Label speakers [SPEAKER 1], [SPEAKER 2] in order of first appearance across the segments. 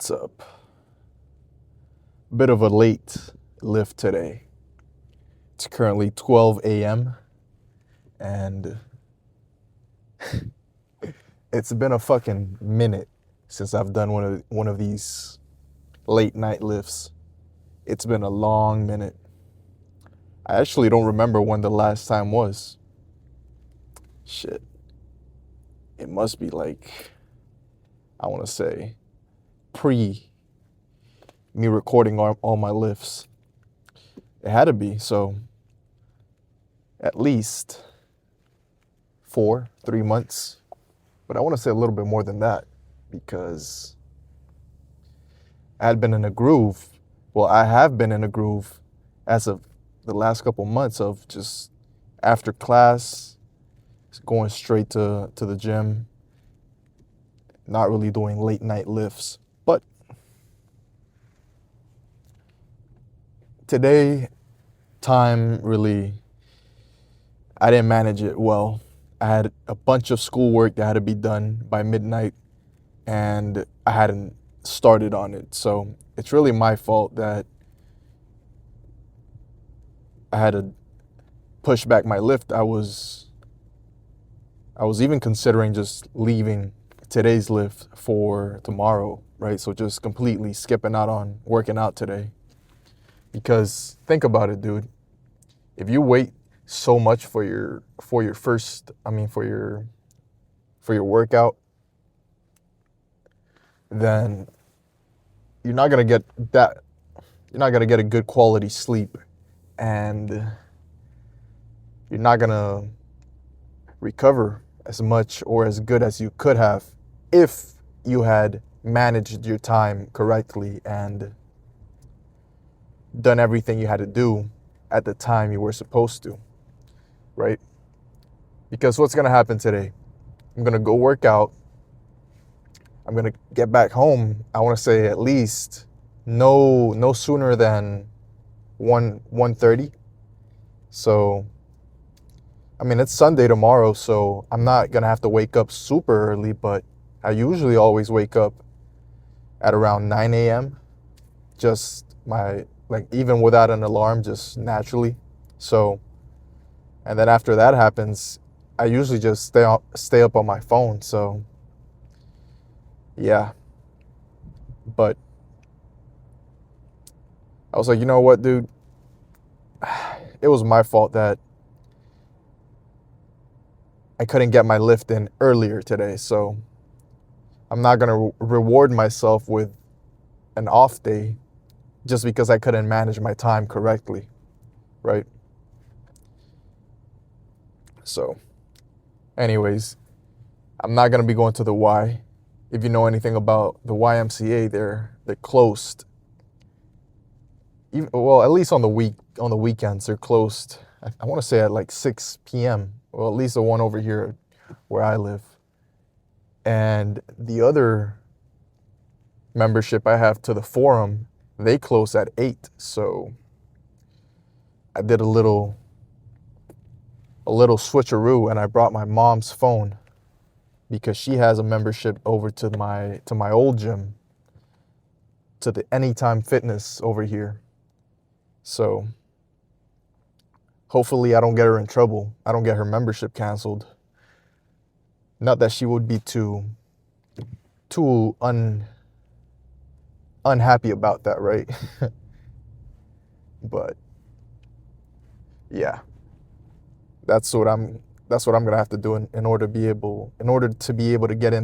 [SPEAKER 1] What's up? Bit of a late lift today. It's currently 12 a.m. and it's been a fucking minute since I've done one of these late night lifts. It's been a long minute. I actually don't remember when the last time was. Shit. It must be like, I want to say, pre me recording all my lifts. It had to be, so at least 3 months. But I want to say a little bit more than that because I had been in a groove. Well, I have been in a groove as of the last couple months of just after class, going straight to the gym, not really doing late night lifts. But today, time really, I didn't manage it well. I had a bunch of schoolwork that had to be done by midnight, and I hadn't started on it. So it's really my fault that I had to push back my lift. I was even considering just leaving today's lift for tomorrow, right? So just completely skipping out on working out today. Because think about it, dude. If you wait so much for your workout, then you're not gonna get a good quality sleep, and you're not gonna recover as much or as good as you could have if you had managed your time correctly and done everything you had to do at the time you were supposed to, right? Because what's gonna happen today? I'm gonna go work out. I'm gonna get back home. I want to say at least no sooner than 1:30. So, I mean, it's Sunday tomorrow, so I'm not gonna have to wake up super early, but I usually always wake up at around 9 a.m. Just even without an alarm, just naturally. So, and then after that happens, I usually just stay up on my phone. So, yeah. But I was like, you know what, dude? It was my fault that I couldn't get my lift in earlier today. So I'm not going to reward myself with an off day just because I couldn't manage my time correctly, right? So anyways, I'm not going to be going to the Y. If you know anything about the YMCA, they're closed. Well, at least on the weekends, they're closed. I want to say at like 6 p.m. Well, at least the one over here where I live. And the other membership I have to the forum, they close at 8. So I did a little switcheroo, and I brought my mom's phone because she has a membership over to my old gym, to the Anytime Fitness over here. So hopefully I don't get her in trouble. I don't get her membership canceled. Not that she would be too unhappy about that, right? But yeah, that's what I'm gonna have to do in order to be able to get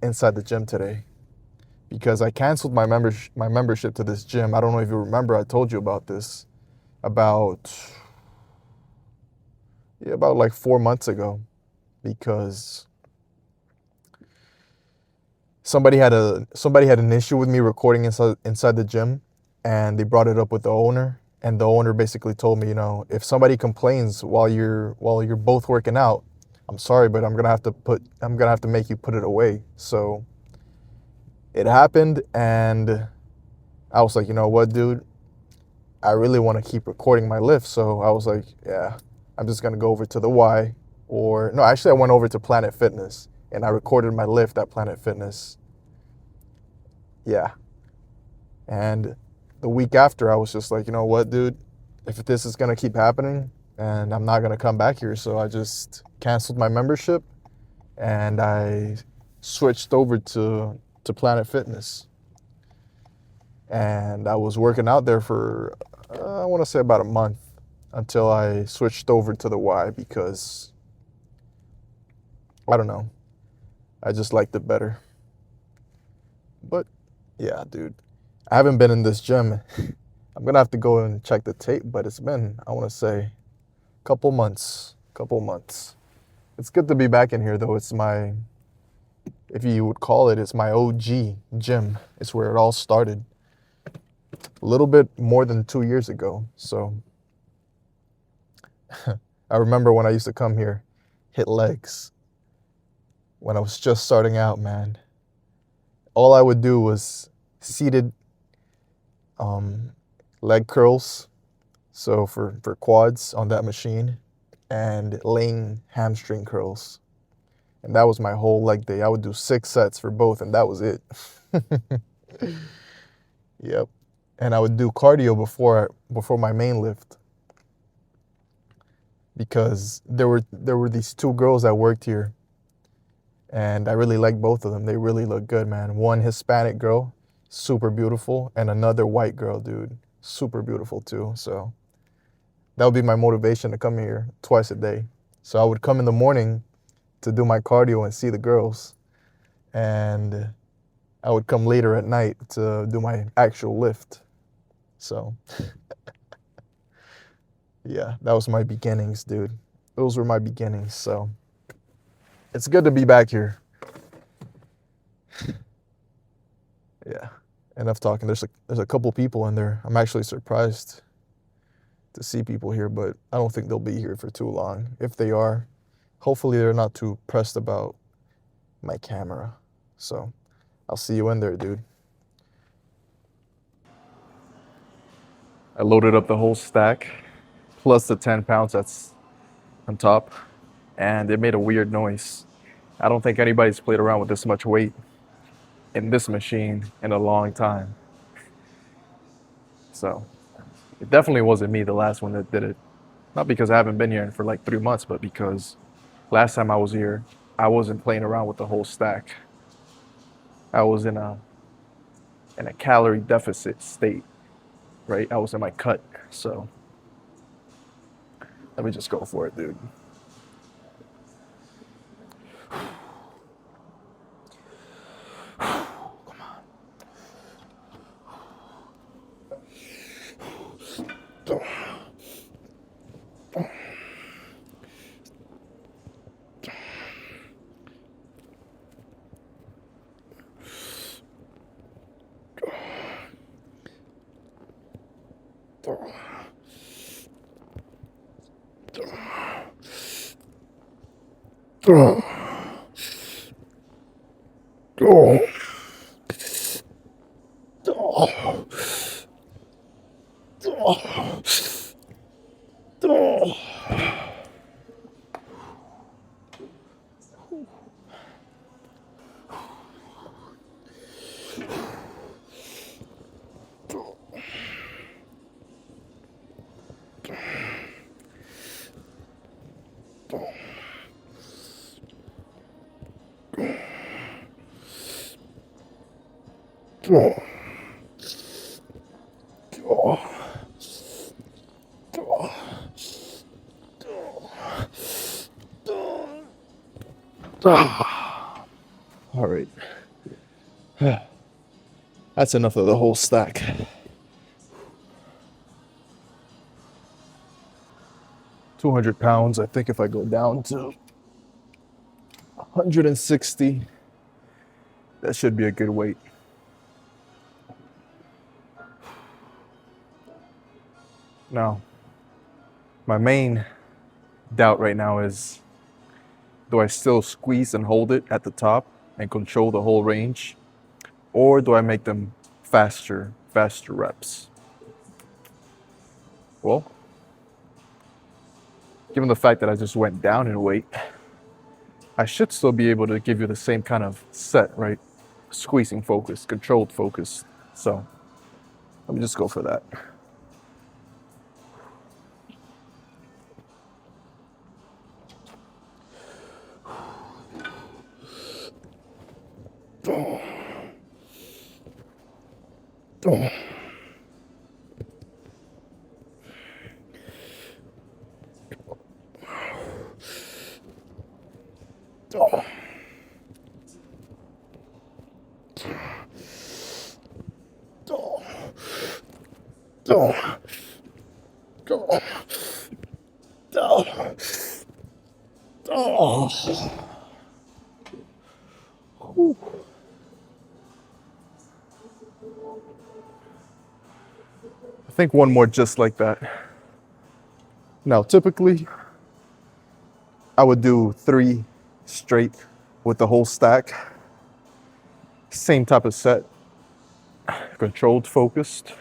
[SPEAKER 1] inside the gym today. Because I canceled my membership to this gym. I don't know if you remember, I told you about this about like 4 months ago, because somebody had an issue with me recording inside the gym, and they brought it up with the owner, and the owner basically told me, if somebody complains while you're both working out, I'm sorry, but I'm gonna have to make you put it away. So it happened, and I was like, you know what, dude? I really want to keep recording my lift. So I was like, yeah, I'm just gonna go over to the Y, or no, actually I went over to Planet Fitness and I recorded my lift at Planet Fitness. Yeah, And the week after, I was just like, you know what, dude? If this is going to keep happening, and I'm not going to come back here. So I just canceled my membership and I switched over to Planet Fitness. And I was working out there for, I want to say about a month until I switched over to the Y because, I don't know, I just liked it better. But yeah, dude, I haven't been in this gym. I'm going to have to go and check the tape, but it's been, I want to say, couple months. It's good to be back in here, though. It's my, if you would call it, it's my OG gym. It's where it all started. A little bit more than 2 years ago. So I remember when I used to come here, hit legs. When I was just starting out, man, all I would do was seated leg curls. So for quads on that machine, and laying hamstring curls. And that was my whole leg day. I would do 6 sets for both, and that was it. Yep. And I would do cardio before my main lift because there were these 2 girls that worked here, and I really liked both of them. They really looked good, man. One Hispanic girl, super beautiful, and another white girl, dude, super beautiful too. So that would be my motivation to come here twice a day. So I would come in the morning to do my cardio and see the girls, and I would come later at night to do my actual lift. So yeah, that was my beginnings, dude. Those were my beginnings. So it's good to be back here. Yeah, enough talking. There's a couple people in there. I'm actually surprised to see people here, but I don't think they'll be here for too long. If they are, hopefully they're not too pressed about my camera. So I'll see you in there, dude. I loaded up the whole stack, plus the 10 pounds that's on top, and it made a weird noise. I don't think anybody's played around with this much weight in this machine in a long time. So it definitely wasn't me, the last one that did it. Not because I haven't been here for like 3 months, but because last time I was here, I wasn't playing around with the whole stack. I was in a calorie deficit state, right? I was in my cut. So let me just go for it, dude. All right. That's enough of the whole stack. 200 pounds. I think if I go down to 160, that should be a good weight. Now, my main doubt right now is, do I still squeeze and hold it at the top and control the whole range? Or do I make them faster reps? Well, given the fact that I just went down in weight, I should still be able to give you the same kind of set, right? Squeezing focus, controlled focus. So Let me just go for that. Oh. Oh. Oh. Oh. Oh. Oh. Oh. Oh. I think one more just like that. Now, typically, I would do 3 straight with the whole stack. Same type of set, controlled, focused.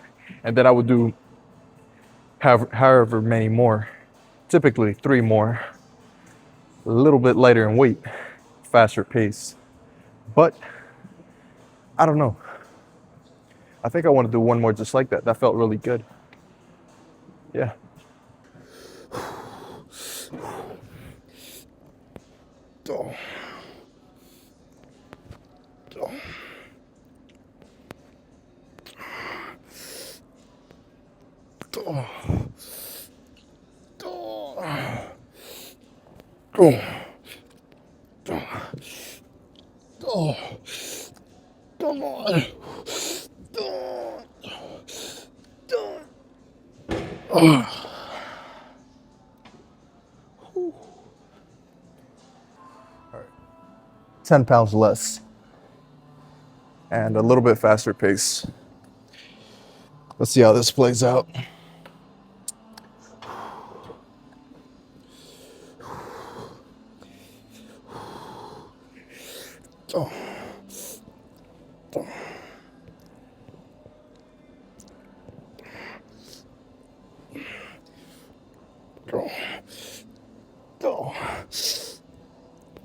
[SPEAKER 1] And then I would do however many more, typically 3 more, a little bit lighter in weight, faster pace. But I don't know. I think I want to do one more just like that. That felt really good. Yeah. Oh. Oh. Oh. Oh. Oh. Come on. Oh. Oh. 10 pounds less and a little bit faster pace. Let's see how this plays out. Oh. Oh. Oh. Oh.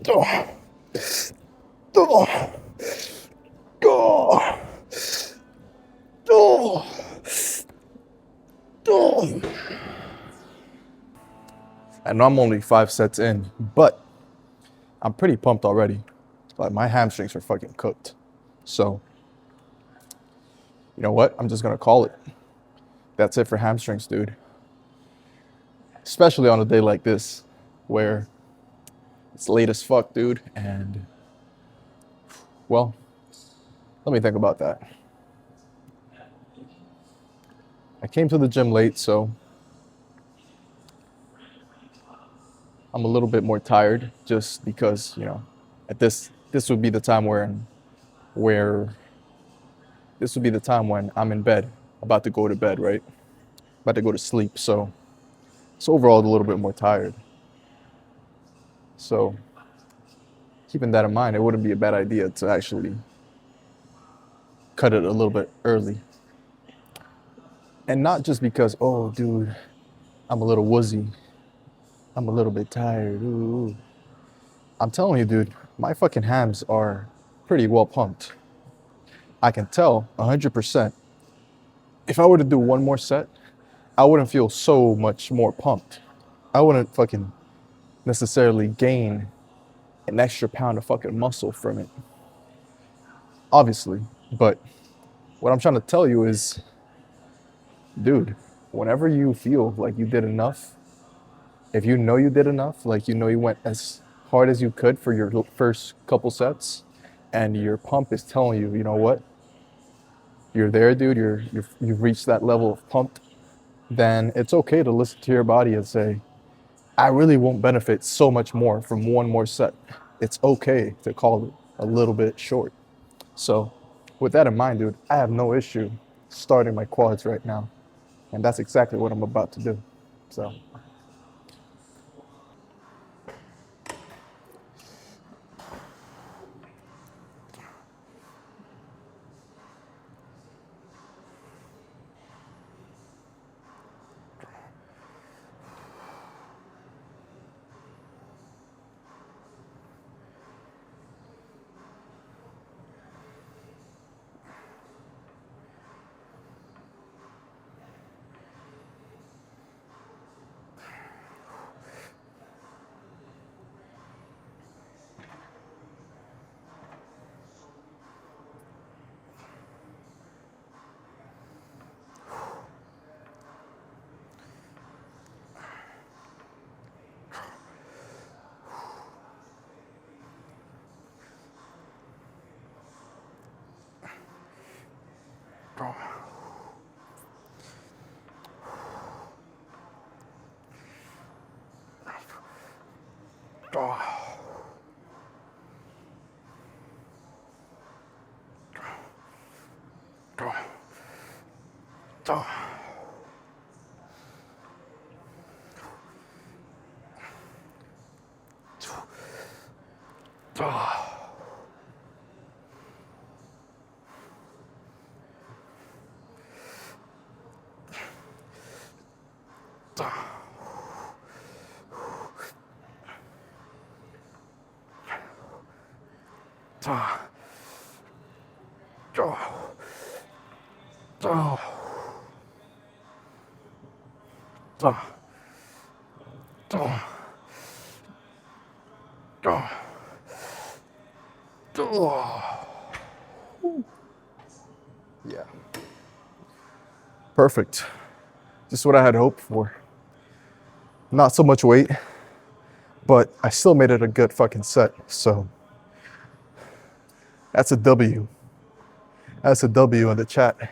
[SPEAKER 1] Oh. Oh. Oh. Oh. Oh. I know I'm only 5 sets in, but I'm pretty pumped already. Like, my hamstrings are fucking cooked. So, you know what? I'm just gonna call it. That's it for hamstrings, dude. Especially on a day like this, where it's late as fuck, dude. And, well, let me think about that. I came to the gym late, so I'm a little bit more tired just because, at this would be the time where this would be the time when I'm in bed, about to go to bed, right? About to go to sleep. So it's overall a little bit more tired. So keeping that in mind, it wouldn't be a bad idea to actually cut it a little bit early. And not just because, oh, dude, I'm a little woozy. I'm a little bit tired. Ooh. I'm telling you, dude, my fucking hams are pretty well pumped. I can tell 100%. If I were to do one more set, I wouldn't feel so much more pumped. I wouldn't fucking necessarily gain an extra pound of fucking muscle from it. Obviously. But what I'm trying to tell you is, dude, whenever you feel like you did enough, if you know you did enough, like you know you went as hard as you could for your first couple sets, and your pump is telling you, you know what, you're there, dude. You've reached that level of pumped. Then it's okay to listen to your body and say, I really won't benefit so much more from one more set. It's okay to call it a little bit short. So, with that in mind, dude, I have no issue starting my quads right now, and that's exactly what I'm about to do. So. Yeah. Perfect. Just what I had hoped for. Not so much weight, but I still made it a good fucking set. So that's a W. That's a W in the chat.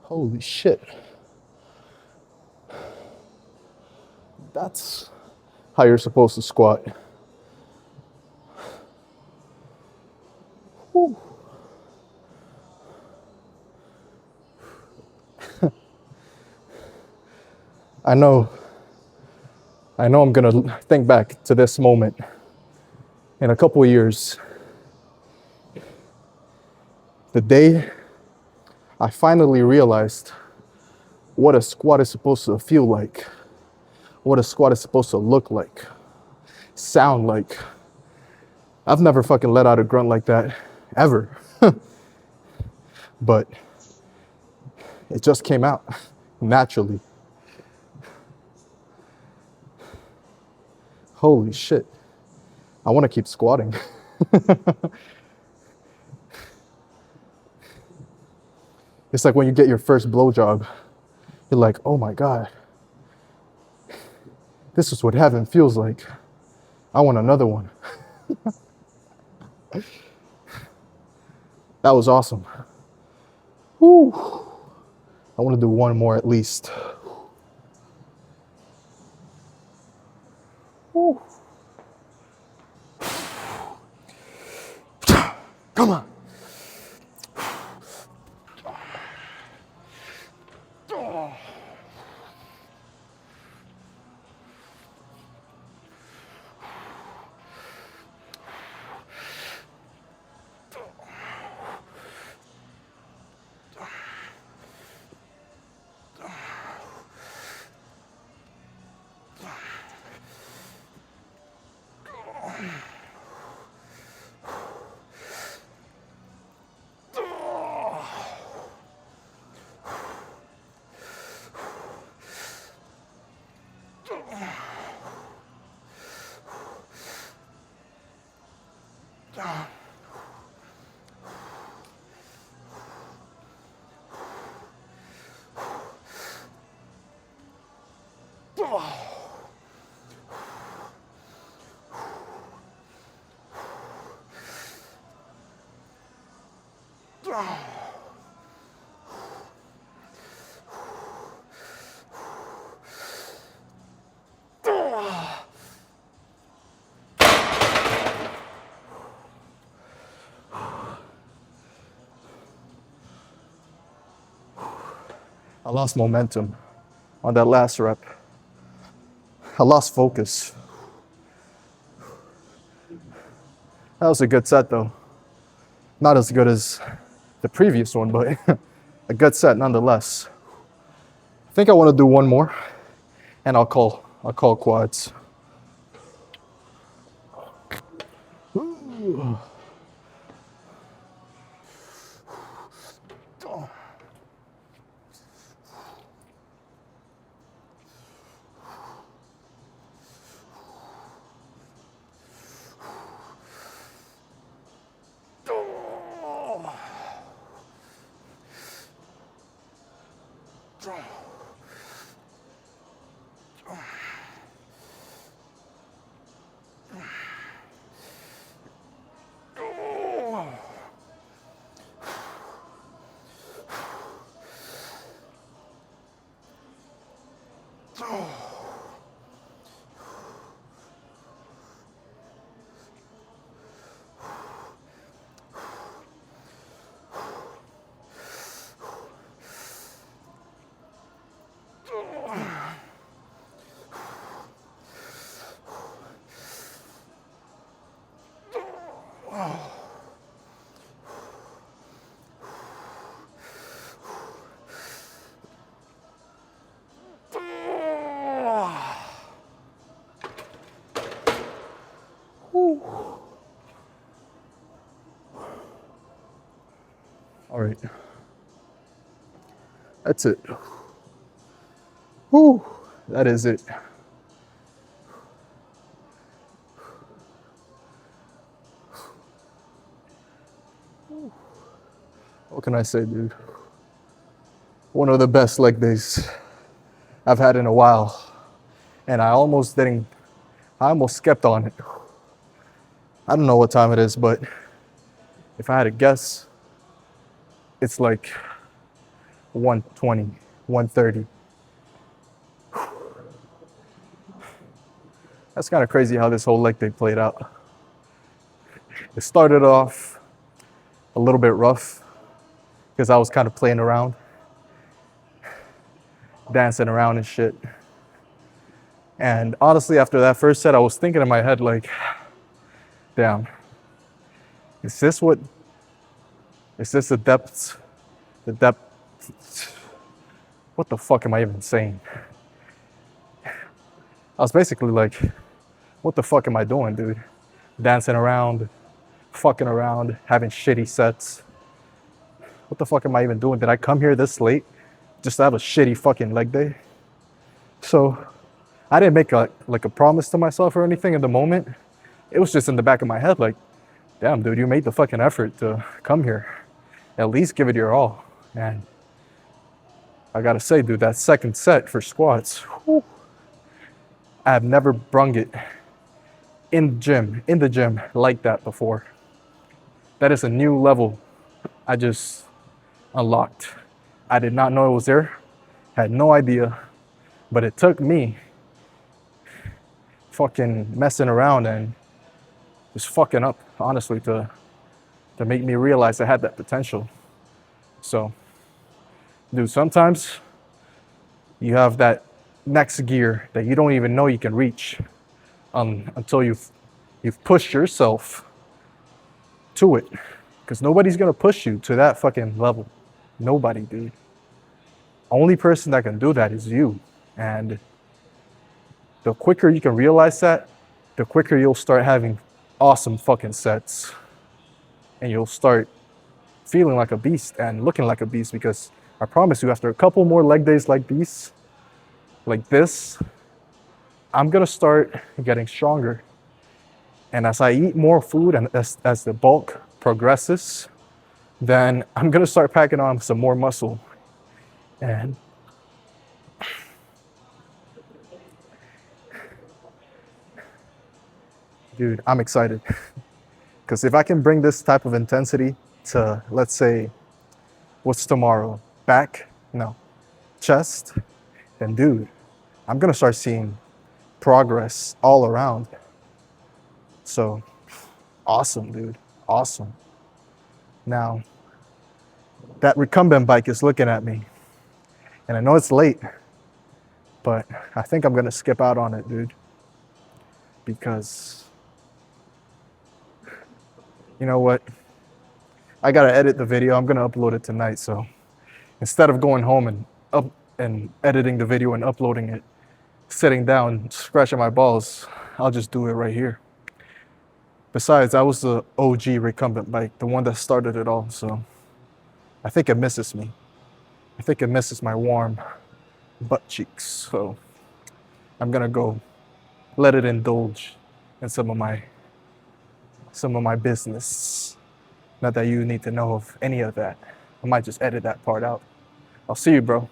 [SPEAKER 1] Holy shit. That's how you're supposed to squat. Whew. I know I'm gonna think back to this moment in a couple of years. The day I finally realized what a squat is supposed to feel like, what a squat is supposed to look like, sound like. I've never fucking let out a grunt like that, ever. But it just came out naturally. Holy shit. I want to keep squatting. It's like when you get your first blowjob, you're like, oh my God, this is what heaven feels like. I want another one. That was awesome. Whew. I want to do one more at least. Whew. Come on. I lost momentum on that last rep. I lost focus. That was a good set though. Not as good as the previous one, but a good set nonetheless. I think I want to do one more and I'll call quads. Ooh. All right, that's it. Whew, that is it. What can I say, dude? One of the best leg days I've had in a while, and I almost skipped on it. I don't know what time it is, but if I had to guess, it's like 120, 130. That's kind of crazy how this whole leg day played out. It started off a little bit rough because I was kind of playing around, dancing around and shit. And honestly, after that first set, I was thinking in my head, like, damn, is this the depths, what the fuck am I even saying? I was basically like, what the fuck am I doing, dude? Dancing around, fucking around, having shitty sets. What the fuck am I even doing? Did I come here this late just to have a shitty fucking leg day? So I didn't make a promise to myself or anything in the moment. It was just in the back of my head, like, damn, dude, you made the fucking effort to come here. At least give it your all. And I gotta say, dude, that second set for squats, whew, I have never brung it in the gym like that before. That is a new level I just unlocked. I did not know it was there, had no idea, but it took me fucking messing around and just fucking up, honestly, to make me realize I had that potential. So, dude, sometimes you have that next gear that you don't even know you can reach until you've pushed yourself to it. Because nobody's gonna push you to that fucking level. Nobody, dude. Only person that can do that is you. And the quicker you can realize that, the quicker you'll start having awesome fucking sets. And you'll start feeling like a beast and looking like a beast, because I promise you, after a couple more leg days like these, like this, I'm gonna start getting stronger. And as I eat more food and as the bulk progresses, then I'm gonna start packing on some more muscle. And dude, I'm excited. Because if I can bring this type of intensity to, let's say, what's tomorrow? Back? No. Chest? Then dude, I'm gonna start seeing progress all around. So, awesome, dude. Awesome. Now, that recumbent bike is looking at me. And I know it's late, but I think I'm gonna skip out on it, dude. Because, you know what? I gotta edit the video. I'm gonna upload it tonight. So instead of going home and editing the video and uploading it, sitting down, scratching my balls, I'll just do it right here. Besides, I was the OG recumbent bike, the one that started it all. So I think it misses me. I think it misses my warm butt cheeks. So I'm gonna go let it indulge in some of my business. Not that you need to know of any of that. I might just edit that part out. I'll see you, bro.